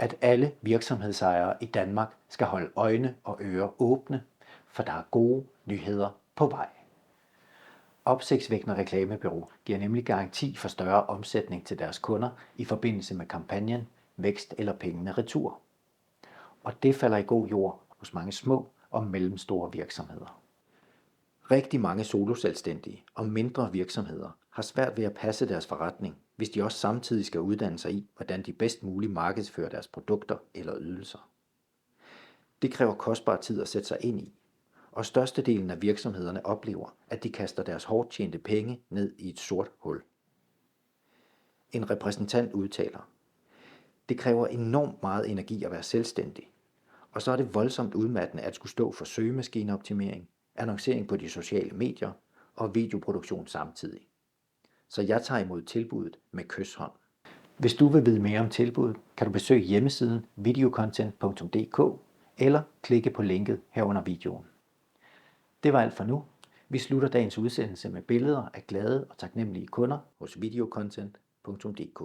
at alle virksomhedsejere i Danmark skal holde øjne og ører åbne, for der er gode nyheder på vej. Opsigtsvækkende reklamebureau giver nemlig garanti for større omsætning til deres kunder i forbindelse med kampagnen Vækst eller pengene retur. Og det falder i god jord hos mange små og mellemstore virksomheder. Rigtig mange soloselvstændige og mindre virksomheder har svært ved at passe deres forretning, hvis de også samtidig skal uddanne sig i, hvordan de bedst muligt markedsfører deres produkter eller ydelser. Det kræver kostbar tid at sætte sig ind i, og størstedelen af virksomhederne oplever, at de kaster deres hårdt tjente penge ned i et sort hul. En repræsentant udtaler: "Det kræver enormt meget energi at være selvstændig, og så er det voldsomt udmattende at skulle stå for søgemaskineoptimering, annoncering på de sociale medier og videoproduktion samtidig. Så jeg tager imod tilbuddet med kyshånd." Hvis du vil vide mere om tilbuddet, kan du besøge hjemmesiden videocontent.dk eller klikke på linket her under videoen. Det var alt for nu. Vi slutter dagens udsendelse med billeder af glade og taknemmelige kunder hos videocontent.dk.